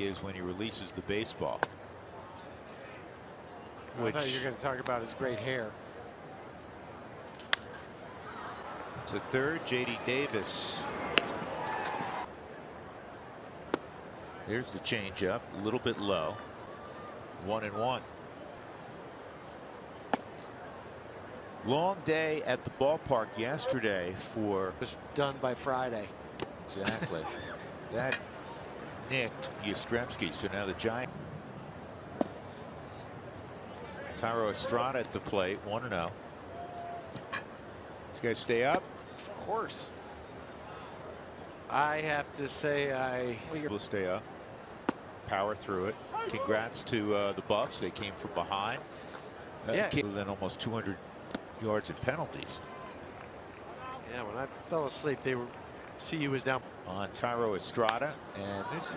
is when he releases the baseball. I thought you were going to talk about his great hair. To third, J.D. Davis. There's the changeup, a little bit low. 1-1. Long day at the ballpark yesterday for. It was done by Friday. Exactly. That nicked Yastrzemski, so now the Giants. Thairo Estrada at the plate, 1-0. These guys stay up? Of course. I have to say Will stay up. Power through it. Congrats to the Buffs. They came from behind. Yeah. Then almost 200 yards and penalties. Yeah, when I fell asleep, they were. CU was down On Thairo Estrada, and this.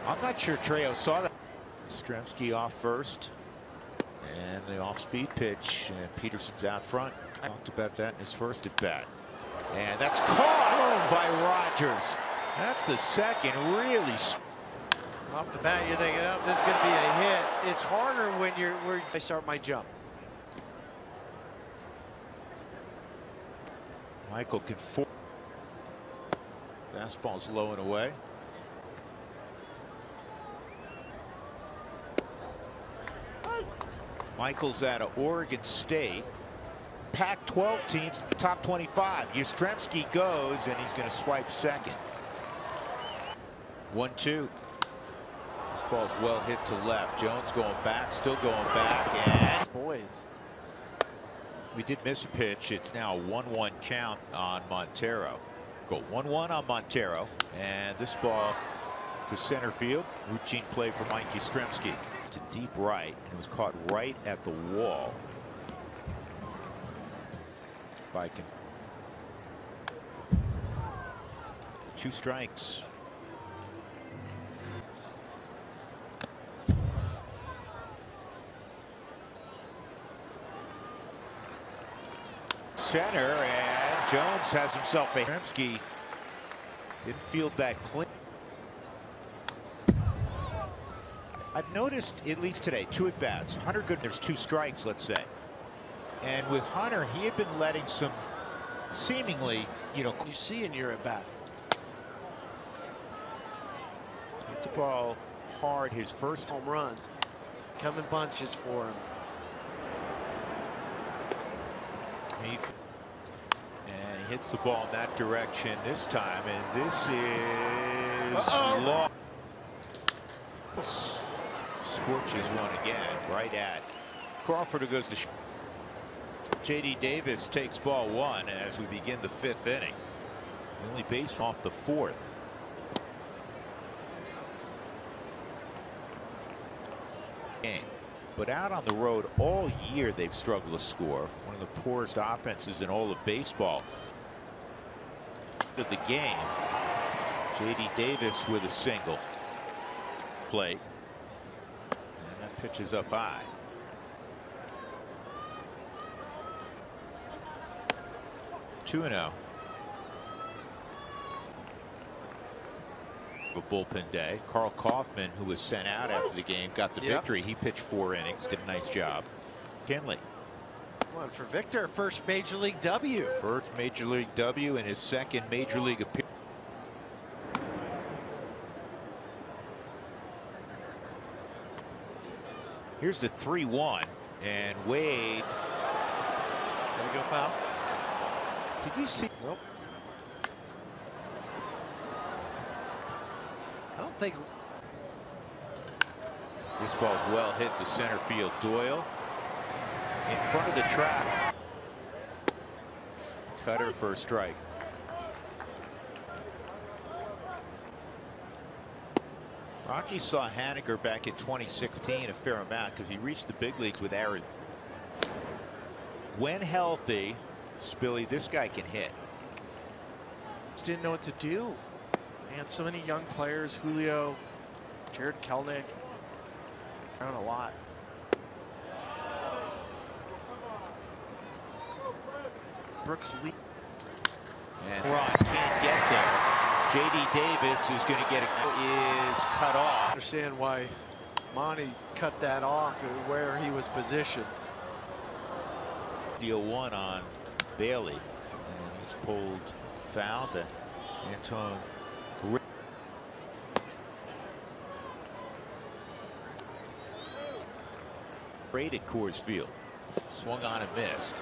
I'm not sure Trejo saw that. Yastrzemski off first, and the off-speed pitch, and Peterson's out front. Talked about that in his first at bat, and that's caught by Rogers. That's the second. Really. Off the bat, you're thinking, oh, this is going to be a hit. It's harder when I start my jump. Michael can force. Fastball's low and away. Michael's out of Oregon State. Pac-12 teams, the top 25. Yastrzemski goes, and he's going to swipe second. 1-2. This ball's well hit to left. Jones going back, still going back, and boys. We did miss a pitch. It's now a 1-1 count on Montero. Go 1-1 on Montero, and this ball to center field. Routine play for Mike Yastrzemski to deep right, and it was caught right at the wall by 2 strikes. Center, and Jones has himself a. Yastrzemski didn't field that clean. I've noticed, at least today, 2 at bats. Hunter good. There's 2 strikes, let's say. And with Hunter, he had been letting some seemingly, you see in your at bat. Hit the ball hard. His first home runs come in bunches for him. And he hits the ball in that direction this time, and this is long. Scorches one again, right at Crawford, who goes to J.D. Davis takes ball 1 as we begin the 5th inning. The only base off the 4th. Game. But out on the road all year, they've struggled to score. One of the poorest offenses in all of baseball. Of the game, J.D. Davis with a single. Plate. And that pitch is up high. Two and 0. A bullpen day. Carl Kaufman, who was sent out after the game, got the victory. He pitched 4 innings, did a nice job. Kenley. One for Victor, first major league W. First major league W in his second major league appearance. Here's the 3-1, and Wade. There we go, foul. Did you see? Nope. I don't think. This ball's well hit to center field. Doyle in front of the track. Cutter for a strike. Rockies saw Haniger back in 2016 a fair amount because he reached the big leagues with Arizona. When healthy, Spilly, this guy can hit. Just didn't know what to do. They had so many young players. Julio, Jared Kelnick. Around a lot. Brooks Lee. And Ron can't get there. J.D. Davis is going to get is cut off. I understand why Monty cut that off and where he was positioned. Deal 1 on Bailey, and he's pulled foul to Anton. Great at Coors Field. Swung on and missed.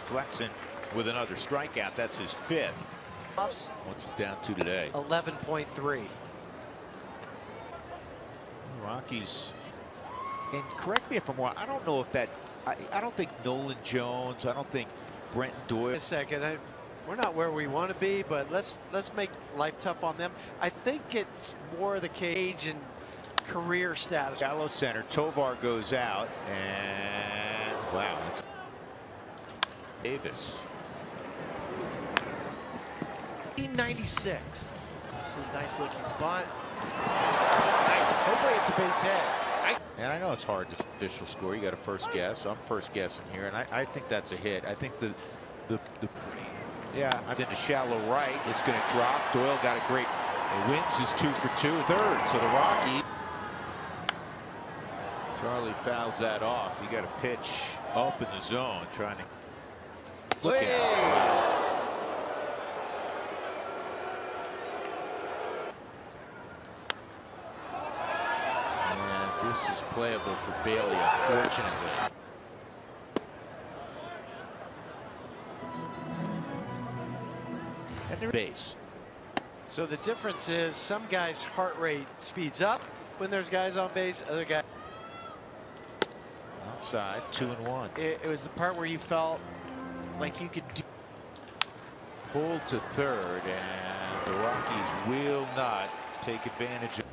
Flexen with another strikeout. That's his 5th. What's it down to today? 11.3. Rockies. And correct me if I'm wrong. I don't know if that. I don't think Nolan Jones. I don't think Brenton Doyle. A second. We're not where we want to be, but let's make life tough on them. I think it's more the cage and career status. Shallow center. Tovar goes out, and wow. That's Davis. 96. This is nice looking bunt. Nice. Hopefully it's a base hit. And I know it's hard to official score. You got a first guess. So I'm first guessing here, and I think that's a hit. I think the I'm in the shallow right. It's going to drop. Doyle got a great. Wins his 2 for 2 third. So the Rockies. Charlie fouls that off. You got a pitch up in the zone, trying to look at it. Wow. This is playable for Bailey, unfortunately. And their base. So the difference is some guys' heart rate speeds up when there's guys on base. Other guys. Outside, 2-1. It was the part where you felt like you could do. Pulled to third, and the Rockies will not take advantage of.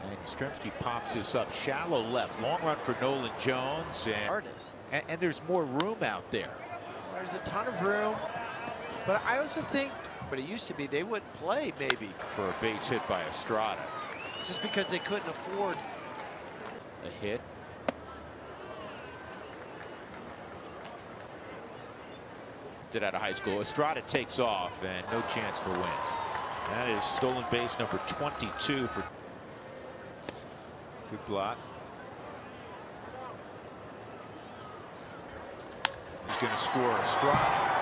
And Stremski pops this up shallow left. Long run for Nolan Jones. And there's more room out there. There's a ton of room. But I also think, but it used to be they wouldn't play maybe. For a base hit by Estrada. Just because they couldn't afford a hit. Did out of high school. Estrada takes off and no chance for wins. That is stolen base number 22 for. Good block. He's going to score Estrada.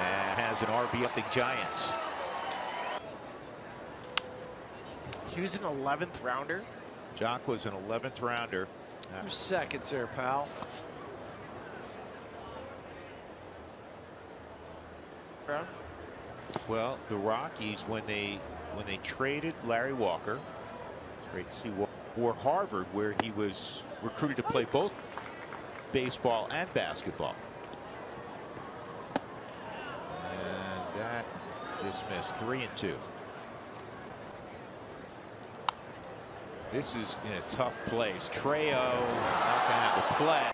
And has an RB up the Giants. He was an 11th rounder. Jock was an 11th rounder. 2 seconds there, pal. Well, the Rockies, when they traded Larry Walker, it's great to see, or Harvard, where he was recruited to play both baseball and basketball. And that just missed. 3-2. This is in a tough place. Trejo not going to have a play.